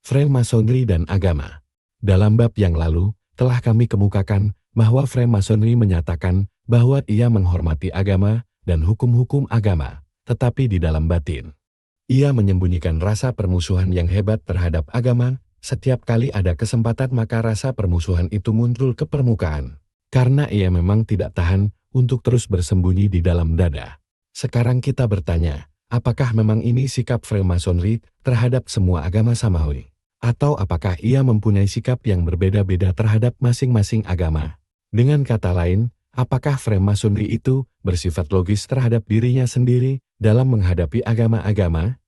Freemasonry dan agama. Dalam bab yang lalu, telah kami kemukakan bahwa Freemasonry menyatakan bahwa ia menghormati agama dan hukum-hukum agama, tetapi di dalam batin, ia menyembunyikan rasa permusuhan yang hebat terhadap agama. Setiap kali ada kesempatan maka rasa permusuhan itu muncul ke permukaan, karena ia memang tidak tahan untuk terus bersembunyi di dalam dada. Sekarang kita bertanya, apakah memang ini sikap Freemasonry terhadap semua agama samawi? Atau apakah ia mempunyai sikap yang berbeda-beda terhadap masing-masing agama? Dengan kata lain, apakah Freemasonry itu bersifat logis terhadap dirinya sendiri dalam menghadapi agama-agama?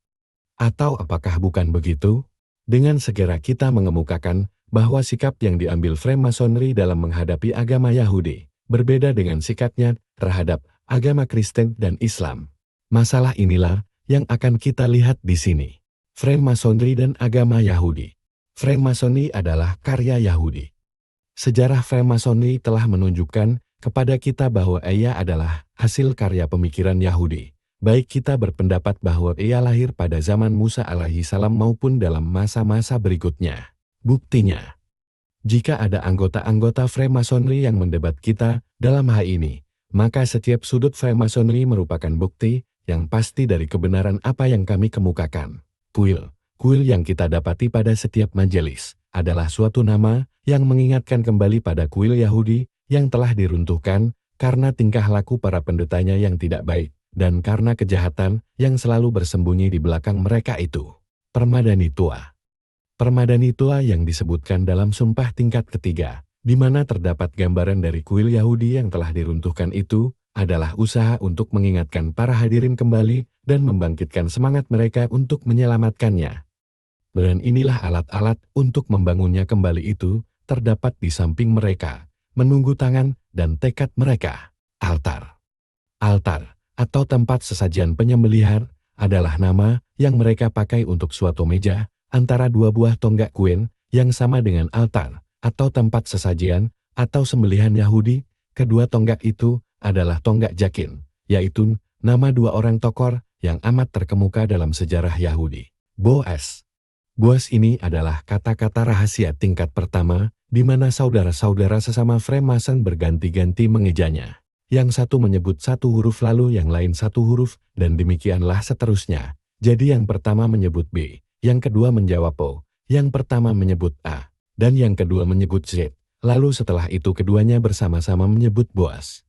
Atau apakah bukan begitu? Dengan segera kita mengemukakan bahwa sikap yang diambil Freemasonry dalam menghadapi agama Yahudi berbeda dengan sikapnya terhadap agama Kristen dan Islam. Masalah inilah yang akan kita lihat di sini. Freemasonry dan agama Yahudi. Freemasonry adalah karya Yahudi. Sejarah Freemasonry telah menunjukkan kepada kita bahwa ia adalah hasil karya pemikiran Yahudi. Baik kita berpendapat bahwa ia lahir pada zaman Musa alaihi salam maupun dalam masa-masa berikutnya. Buktinya, jika ada anggota-anggota Freemasonry yang mendebat kita dalam hal ini, maka setiap sudut Freemasonry merupakan bukti yang pasti dari kebenaran apa yang kami kemukakan. Kuil yang kita dapati pada setiap majelis adalah suatu nama yang mengingatkan kembali pada kuil Yahudi yang telah diruntuhkan karena tingkah laku para pendetanya yang tidak baik dan karena kejahatan yang selalu bersembunyi di belakang mereka itu. Permadani tua. Permadani tua yang disebutkan dalam sumpah tingkat ketiga, di mana terdapat gambaran dari kuil Yahudi yang telah diruntuhkan itu, adalah usaha untuk mengingatkan para hadirin kembali dan membangkitkan semangat mereka untuk menyelamatkannya. Dan inilah alat-alat untuk membangunnya kembali itu terdapat di samping mereka, menunggu tangan dan tekad mereka. Altar. Altar, atau tempat sesajian penyembelihan, adalah nama yang mereka pakai untuk suatu meja antara dua buah tonggak kuen yang sama dengan altar, atau tempat sesajian, atau sembelihan Yahudi. Kedua tonggak itu adalah tonggak Jakin, yaitu nama dua orang tokoh yang amat terkemuka dalam sejarah Yahudi. Boaz. Boaz ini adalah kata-kata rahasia tingkat pertama, di mana saudara-saudara sesama Freemason berganti-ganti mengejanya. Yang satu menyebut satu huruf lalu yang lain satu huruf, dan demikianlah seterusnya. Jadi yang pertama menyebut B, yang kedua menjawab O, yang pertama menyebut A, dan yang kedua menyebut Z. Lalu setelah itu keduanya bersama-sama menyebut Boaz.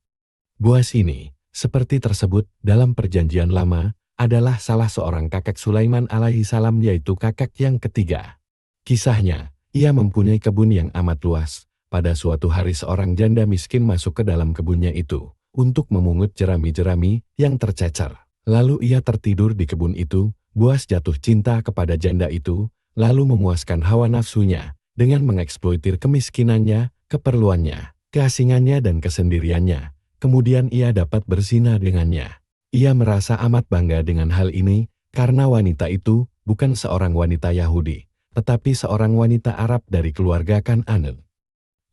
Boaz ini, seperti tersebut dalam perjanjian lama, adalah salah seorang kakek Sulaiman alaihi salam, yaitu kakek yang ketiga. Kisahnya, ia mempunyai kebun yang amat luas. Pada suatu hari seorang janda miskin masuk ke dalam kebunnya itu, untuk memungut jerami-jerami yang tercecer. Lalu ia tertidur di kebun itu. Boaz jatuh cinta kepada janda itu, lalu memuaskan hawa nafsunya, dengan mengeksploitir kemiskinannya, keperluannya, keasingannya dan kesendiriannya. Kemudian ia dapat berzina dengannya. Ia merasa amat bangga dengan hal ini, karena wanita itu bukan seorang wanita Yahudi, tetapi seorang wanita Arab dari keluarga Kan'an.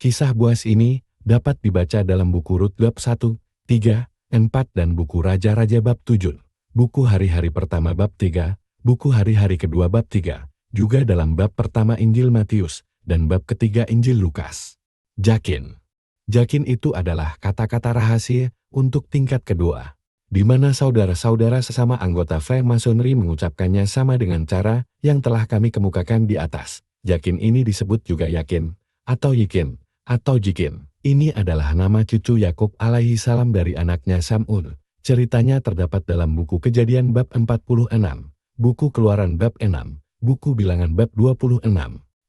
Kisah Boaz ini dapat dibaca dalam buku Rut bab 1, 3, 4 dan buku Raja-Raja bab 7, buku Hari-Hari Pertama bab 3, buku Hari-Hari Kedua bab 3, juga dalam bab pertama Injil Matius, dan bab ketiga Injil Lukas. Jakin. Jakin itu adalah kata-kata rahasia untuk tingkat kedua, di mana saudara-saudara sesama anggota Freemasonry mengucapkannya sama dengan cara yang telah kami kemukakan di atas. Jakin ini disebut juga Yakin, atau Yikin, atau Jikin. Ini adalah nama cucu Yakub alaihi salam dari anaknya Sam'un. Ceritanya terdapat dalam buku Kejadian bab 46, buku Keluaran bab 6, buku Bilangan bab 26,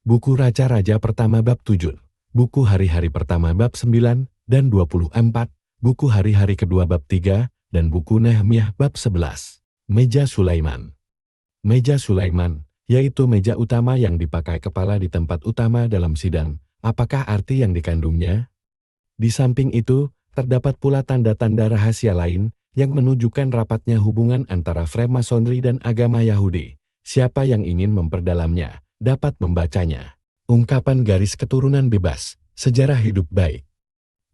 buku Raja-Raja Pertama bab 7, buku Hari-Hari Pertama bab 9 dan 24, buku Hari-Hari Kedua bab 3, dan buku Nehemiah bab 11. Meja Sulaiman. Meja Sulaiman, yaitu meja utama yang dipakai kepala di tempat utama dalam sidang. Apakah arti yang dikandungnya? Di samping itu, terdapat pula tanda-tanda rahasia lain yang menunjukkan rapatnya hubungan antara Freemasonry dan agama Yahudi. Siapa yang ingin memperdalamnya, dapat membacanya. Ungkapan garis keturunan bebas, sejarah hidup baik.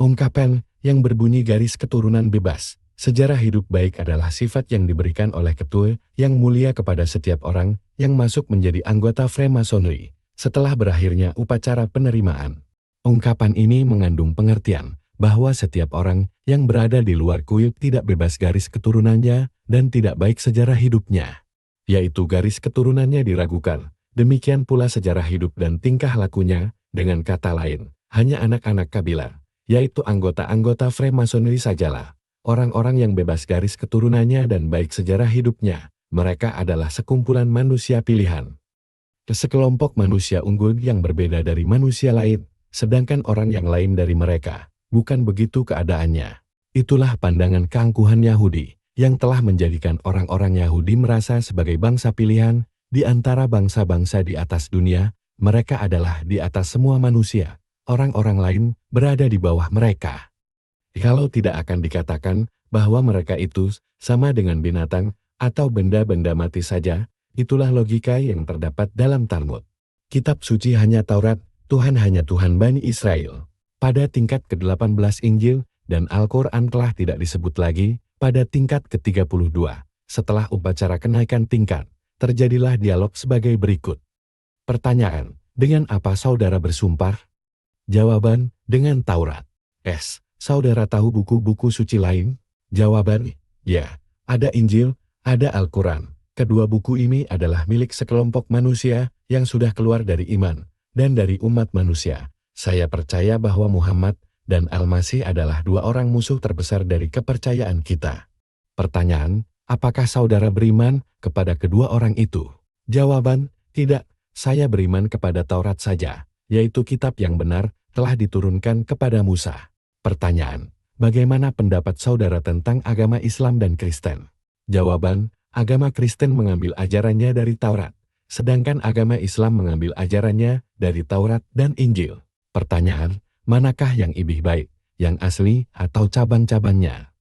Ungkapan yang berbunyi garis keturunan bebas, sejarah hidup baik adalah sifat yang diberikan oleh ketua yang mulia kepada setiap orang yang masuk menjadi anggota Freemasonry setelah berakhirnya upacara penerimaan. Ungkapan ini mengandung pengertian bahwa setiap orang yang berada di luar kuil tidak bebas garis keturunannya dan tidak baik sejarah hidupnya, yaitu garis keturunannya diragukan. Demikian pula sejarah hidup dan tingkah lakunya, dengan kata lain, hanya anak-anak kabilah, yaitu anggota-anggota Freemasonry sajalah. Orang-orang yang bebas garis keturunannya dan baik sejarah hidupnya, mereka adalah sekumpulan manusia pilihan. Sekelompok manusia unggul yang berbeda dari manusia lain, sedangkan orang yang lain dari mereka. Bukan begitu keadaannya. Itulah pandangan keangkuhan Yahudi, yang telah menjadikan orang-orang Yahudi merasa sebagai bangsa pilihan, di antara bangsa-bangsa di atas dunia, mereka adalah di atas semua manusia. Orang-orang lain berada di bawah mereka. Kalau tidak akan dikatakan bahwa mereka itu sama dengan binatang atau benda-benda mati saja, itulah logika yang terdapat dalam Talmud. Kitab suci hanya Taurat, Tuhan hanya Tuhan Bani Israel. Pada tingkat ke-18 Injil dan Al-Quran telah tidak disebut lagi. Pada tingkat ke-32, setelah upacara kenaikan tingkat, terjadilah dialog sebagai berikut. Pertanyaan, dengan apa saudara bersumpah? Jawaban, dengan Taurat. Saudara tahu buku-buku suci lain? Jawaban, ya, ada Injil, ada Al-Quran. Kedua buku ini adalah milik sekelompok manusia yang sudah keluar dari iman dan dari umat manusia. Saya percaya bahwa Muhammad dan Al-Masih adalah dua orang musuh terbesar dari kepercayaan kita. Pertanyaan, apakah saudara beriman kepada kedua orang itu? Jawaban, tidak, saya beriman kepada Taurat saja, yaitu kitab yang benar telah diturunkan kepada Musa. Pertanyaan, bagaimana pendapat saudara tentang agama Islam dan Kristen? Jawaban, agama Kristen mengambil ajarannya dari Taurat, sedangkan agama Islam mengambil ajarannya dari Taurat dan Injil. Pertanyaan, manakah yang lebih baik, yang asli atau cabang-cabangnya?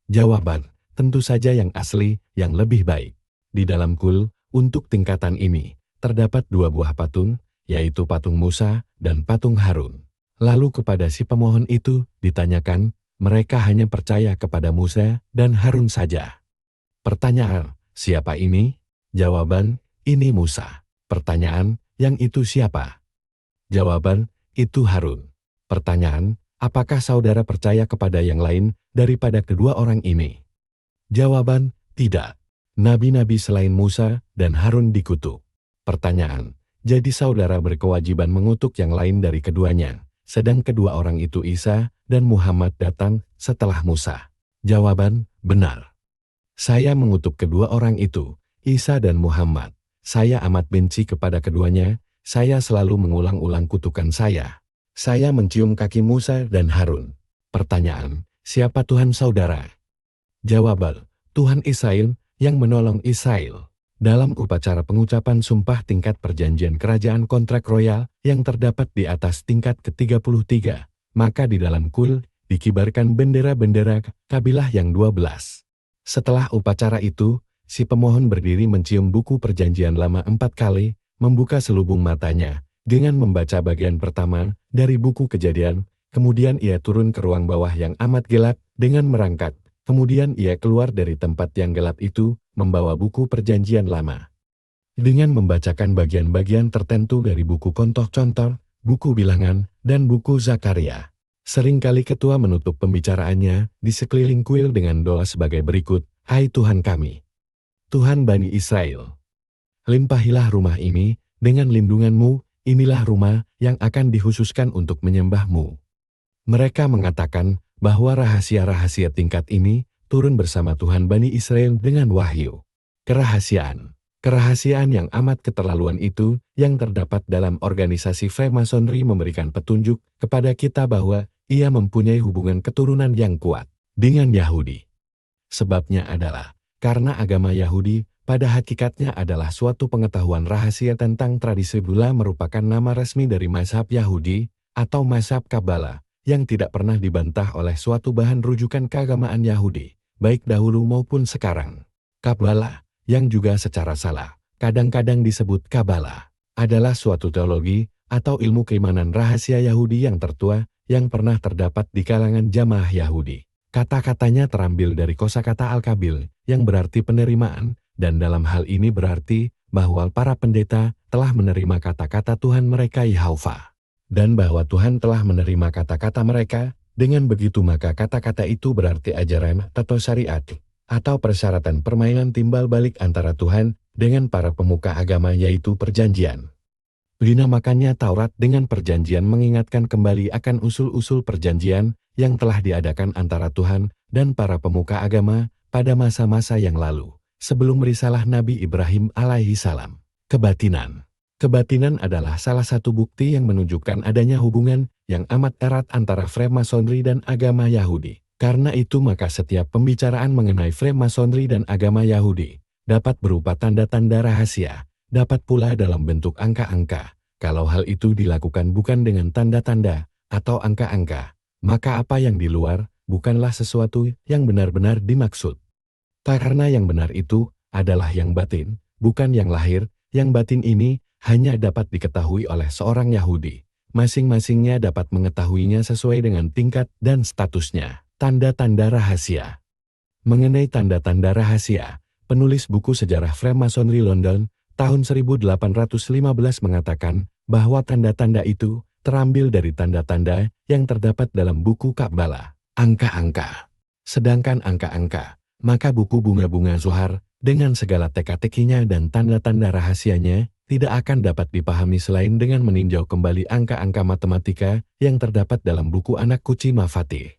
Jawaban, tentu saja yang asli, yang lebih baik. Di dalam kul, untuk tingkatan ini, terdapat dua buah patung, yaitu patung Musa dan patung Harun. Lalu kepada si pemohon itu ditanyakan, mereka hanya percaya kepada Musa dan Harun saja. Pertanyaan, siapa ini? Jawaban, ini Musa. Pertanyaan, yang itu siapa? Jawaban, itu Harun. Pertanyaan, apakah saudara percaya kepada yang lain daripada kedua orang ini? Jawaban, tidak. Nabi-nabi selain Musa dan Harun dikutuk. Pertanyaan, jadi saudara berkewajiban mengutuk yang lain dari keduanya, sedang kedua orang itu Isa dan Muhammad datang setelah Musa. Jawaban, benar. Saya mengutuk kedua orang itu, Isa dan Muhammad. Saya amat benci kepada keduanya, saya selalu mengulang-ulang kutukan saya. Saya mencium kaki Musa dan Harun. Pertanyaan, siapa Tuhan saudara? Jawaban, Tuhan Israel yang menolong Israel. Dalam upacara pengucapan sumpah tingkat perjanjian kerajaan kontrak royal yang terdapat di atas tingkat ke-33, maka di dalam kul dikibarkan bendera-bendera kabilah yang 12. Setelah upacara itu, si pemohon berdiri mencium buku perjanjian lama 4 kali, membuka selubung matanya, dengan membaca bagian pertama dari buku Kejadian, kemudian ia turun ke ruang bawah yang amat gelap dengan merangkak. Kemudian ia keluar dari tempat yang gelap itu, membawa buku perjanjian lama. Dengan membacakan bagian-bagian tertentu dari buku Contoh-Contoh, buku Bilangan, dan buku Zakaria. Seringkali ketua menutup pembicaraannya di sekeliling kuil dengan doa sebagai berikut, Hai Tuhan kami, Tuhan Bani Israel, limpahilah rumah ini dengan lindungan-Mu, inilah rumah yang akan dikhususkan untuk menyembah-Mu. Mereka mengatakan bahwa rahasia-rahasia tingkat ini turun bersama Tuhan Bani Israel dengan wahyu. Kerahasiaan yang amat keterlaluan itu yang terdapat dalam organisasi Freemasonry memberikan petunjuk kepada kita bahwa ia mempunyai hubungan keturunan yang kuat dengan Yahudi. Sebabnya adalah karena agama Yahudi pada hakikatnya adalah suatu pengetahuan rahasia tentang tradisi Bula merupakan nama resmi dari mazhab Yahudi atau mazhab Kabbalah, yang tidak pernah dibantah oleh suatu bahan rujukan keagamaan Yahudi, baik dahulu maupun sekarang. Kabbalah, yang juga secara salah, kadang-kadang disebut Kabbalah, adalah suatu teologi atau ilmu keimanan rahasia Yahudi yang tertua yang pernah terdapat di kalangan jamaah Yahudi. Kata-katanya terambil dari kosakata Al-Kabil, yang berarti penerimaan, dan dalam hal ini berarti bahwa para pendeta telah menerima kata-kata Tuhan mereka Yahova. Dan bahwa Tuhan telah menerima kata-kata mereka, dengan begitu maka kata-kata itu berarti ajaran atau syariat, atau persyaratan permainan timbal balik antara Tuhan dengan para pemuka agama yaitu perjanjian. Dinamakannya Taurat dengan perjanjian mengingatkan kembali akan usul-usul perjanjian yang telah diadakan antara Tuhan dan para pemuka agama pada masa-masa yang lalu, sebelum risalah Nabi Ibrahim alaihi salam. Kebatinan. Kebatinan adalah salah satu bukti yang menunjukkan adanya hubungan yang amat erat antara Freemasonry dan agama Yahudi. Karena itu maka setiap pembicaraan mengenai Freemasonry dan agama Yahudi dapat berupa tanda-tanda rahasia, dapat pula dalam bentuk angka-angka. Kalau hal itu dilakukan bukan dengan tanda-tanda atau angka-angka, maka apa yang di luar bukanlah sesuatu yang benar-benar dimaksud. Karena yang benar itu adalah yang batin, bukan yang lahir. Yang batin ini hanya dapat diketahui oleh seorang Yahudi. Masing-masingnya dapat mengetahuinya sesuai dengan tingkat dan statusnya. Tanda-tanda rahasia. Mengenai tanda-tanda rahasia, penulis buku sejarah Freemasonry London tahun 1815 mengatakan bahwa tanda-tanda itu terambil dari tanda-tanda yang terdapat dalam buku Kabbalah, angka-angka. Sedangkan angka-angka, maka buku bunga-bunga Zohar dengan segala teka-tekinya dan tanda-tanda rahasianya tidak akan dapat dipahami selain dengan meninjau kembali angka-angka matematika yang terdapat dalam buku Anak Kuci Mafatih.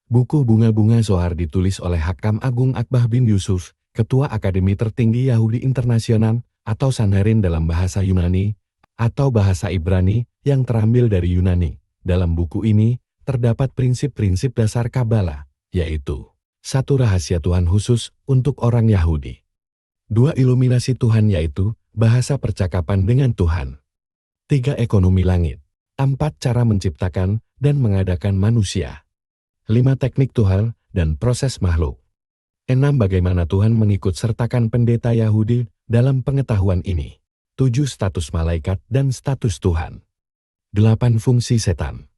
Buku bunga-bunga Zohar ditulis oleh Hakam Agung Akbah bin Yusuf, Ketua Akademi Tertinggi Yahudi Internasional atau Sanhedrin dalam bahasa Yunani atau bahasa Ibrani yang terambil dari Yunani. Dalam buku ini terdapat prinsip-prinsip dasar Kabbalah, yaitu 1. Rahasia Tuhan khusus untuk orang Yahudi. 2. Iluminasi Tuhan yaitu bahasa percakapan dengan Tuhan. 3. Ekonomi langit. 4. Cara menciptakan dan mengadakan manusia. 5. Teknik Tuhan dan proses makhluk. 6. Bagaimana Tuhan mengikut sertakan pendeta Yahudi dalam pengetahuan ini. 7. Status malaikat dan status Tuhan. 8. Fungsi setan.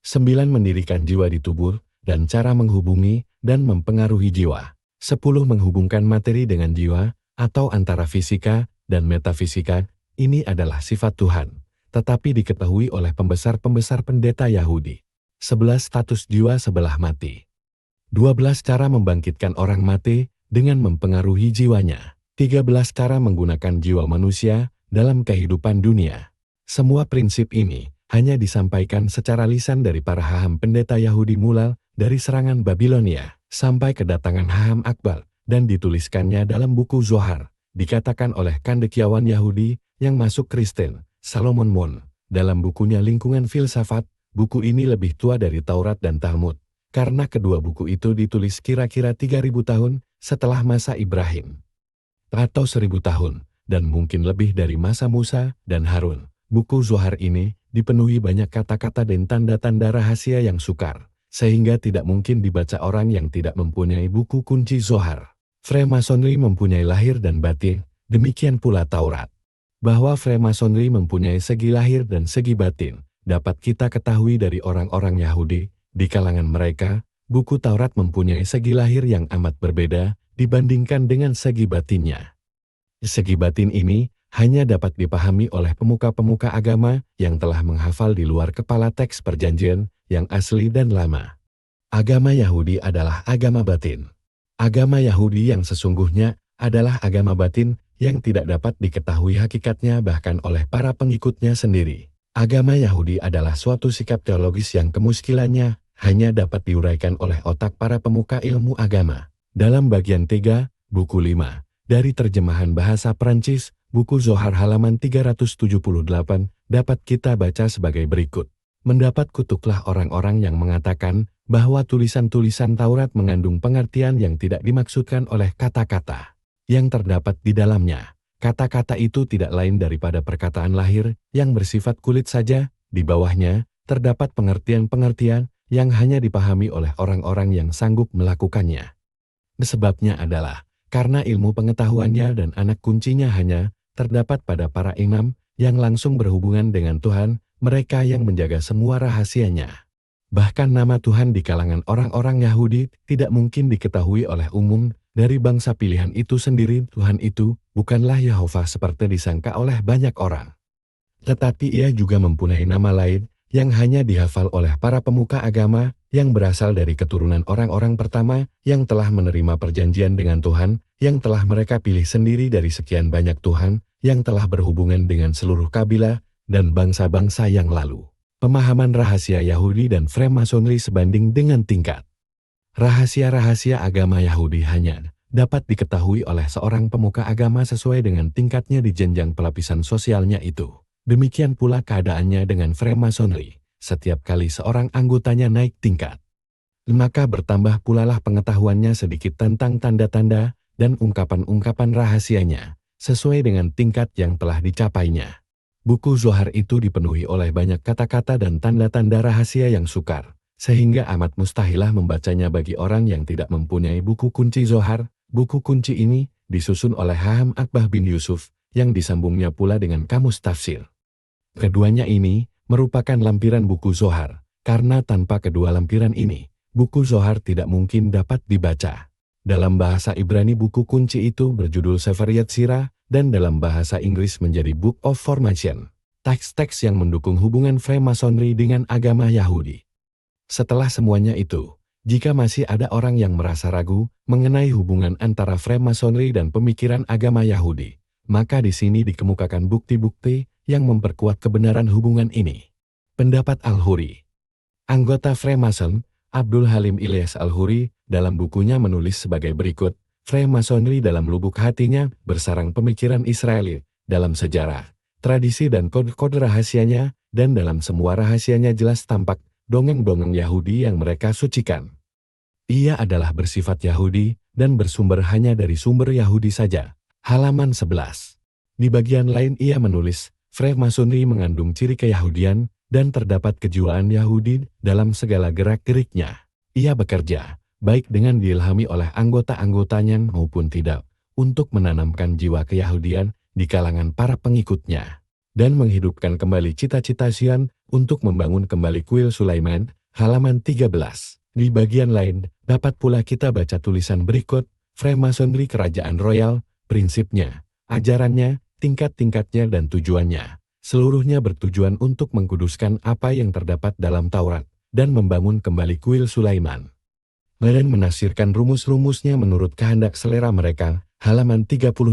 9. Mendirikan jiwa di tubuh dan cara menghubungi dan mempengaruhi jiwa. 10. Menghubungkan materi dengan jiwa atau antara fisika dan metafisika. Ini adalah sifat Tuhan, tetapi diketahui oleh pembesar-pembesar pendeta Yahudi. 11. Status jiwa sebelah mati. 12. Cara membangkitkan orang mati dengan mempengaruhi jiwanya. 13. Cara menggunakan jiwa manusia dalam kehidupan dunia. Semua prinsip ini hanya disampaikan secara lisan dari para haham pendeta Yahudi mulai dari serangan Babilonia sampai kedatangan Haham Akbar dan dituliskannya dalam buku Zohar. Dikatakan oleh cendekiawan Yahudi yang masuk Kristen, Salomon Mon, dalam bukunya Lingkungan Filsafat. Buku ini lebih tua dari Taurat dan Talmud, karena kedua buku itu ditulis kira-kira 3.000 tahun setelah masa Ibrahim, atau 1.000 tahun, dan mungkin lebih dari masa Musa dan Harun. Buku Zohar ini dipenuhi banyak kata-kata dan tanda-tanda rahasia yang sukar, sehingga tidak mungkin dibaca orang yang tidak mempunyai buku kunci Zohar. Freemasonry mempunyai lahir dan batin, demikian pula Taurat. Bahwa Freemasonry mempunyai segi lahir dan segi batin, dapat kita ketahui dari orang-orang Yahudi. Di kalangan mereka, buku Taurat mempunyai segi lahir yang amat berbeda dibandingkan dengan segi batinnya. Segi batin ini hanya dapat dipahami oleh pemuka-pemuka agama yang telah menghafal di luar kepala teks perjanjian yang asli dan lama. Agama Yahudi adalah agama batin. Agama Yahudi yang sesungguhnya adalah agama batin yang tidak dapat diketahui hakikatnya bahkan oleh para pengikutnya sendiri. Agama Yahudi adalah suatu sikap teologis yang kemuskilannya hanya dapat diuraikan oleh otak para pemuka ilmu agama. Dalam bagian 3, buku 5, dari terjemahan bahasa Prancis, buku Zohar halaman 378, dapat kita baca sebagai berikut. Mendapat kutuklah orang-orang yang mengatakan bahwa tulisan-tulisan Taurat mengandung pengertian yang tidak dimaksudkan oleh kata-kata yang terdapat di dalamnya. Kata-kata itu tidak lain daripada perkataan lahir yang bersifat kulit saja. Di bawahnya terdapat pengertian-pengertian yang hanya dipahami oleh orang-orang yang sanggup melakukannya. Sebabnya adalah karena ilmu pengetahuannya dan anak kuncinya hanya terdapat pada para imam yang langsung berhubungan dengan Tuhan, mereka yang menjaga semua rahasianya. Bahkan nama Tuhan di kalangan orang-orang Yahudi tidak mungkin diketahui oleh umum Dari bangsa pilihan itu sendiri, Tuhan itu bukanlah Yahova seperti disangka oleh banyak orang. Tetapi ia juga mempunyai nama lain yang hanya dihafal oleh para pemuka agama yang berasal dari keturunan orang-orang pertama yang telah menerima perjanjian dengan Tuhan, yang telah mereka pilih sendiri dari sekian banyak Tuhan, yang telah berhubungan dengan seluruh kabilah dan bangsa-bangsa yang lalu. Pemahaman rahasia Yahudi dan Freemasonry sebanding dengan tingkat. Rahasia-rahasia agama Yahudi hanya dapat diketahui oleh seorang pemuka agama sesuai dengan tingkatnya di jenjang pelapisan sosialnya itu. Demikian pula keadaannya dengan Freemasonry. Setiap kali seorang anggotanya naik tingkat, maka bertambah pulalah pengetahuannya sedikit tentang tanda-tanda dan ungkapan-ungkapan rahasianya, sesuai dengan tingkat yang telah dicapainya. Buku Zohar itu dipenuhi oleh banyak kata-kata dan tanda-tanda rahasia yang sukar, sehingga amat mustahilah membacanya bagi orang yang tidak mempunyai buku kunci Zohar. Buku kunci ini disusun oleh Haham Akbah bin Yusuf, yang disambungnya pula dengan kamus tafsir. Keduanya ini merupakan lampiran buku Zohar, karena tanpa kedua lampiran ini, buku Zohar tidak mungkin dapat dibaca. Dalam bahasa Ibrani buku kunci itu berjudul Sefer Yetzirah, dan dalam bahasa Inggris menjadi Book of Formation. Teks-teks yang mendukung hubungan Freemasonry dengan agama Yahudi. Setelah semuanya itu, jika masih ada orang yang merasa ragu mengenai hubungan antara Freemasonry dan pemikiran agama Yahudi, maka di sini dikemukakan bukti-bukti yang memperkuat kebenaran hubungan ini. Pendapat Al-Huri. Anggota Freemason, Abdul Halim Ilyas Al-Huri, dalam bukunya menulis sebagai berikut, Freemasonry dalam lubuk hatinya bersarang pemikiran Israeli, dalam sejarah, tradisi dan kode-kode rahasianya, dan dalam semua rahasianya jelas tampak dongeng-dongeng Yahudi yang mereka sucikan. Ia adalah bersifat Yahudi dan bersumber hanya dari sumber Yahudi saja. Halaman 11. Di bagian lain ia menulis, Freemasonry mengandung ciri keyahudian dan terdapat kejiwaan Yahudi dalam segala gerak-geriknya. Ia bekerja, baik dengan diilhami oleh anggota-anggotanya maupun tidak, untuk menanamkan jiwa keyahudian di kalangan para pengikutnya, dan menghidupkan kembali cita-cita Zion untuk membangun kembali kuil Sulaiman. Halaman 13. Di bagian lain, dapat pula kita baca tulisan berikut, Freemasonry Kerajaan Royal, prinsipnya, ajarannya, tingkat-tingkatnya dan tujuannya. Seluruhnya bertujuan untuk mengkuduskan apa yang terdapat dalam Taurat, dan membangun kembali kuil Sulaiman. Dan menafsirkan rumus-rumusnya menurut kehendak selera mereka. Halaman 38.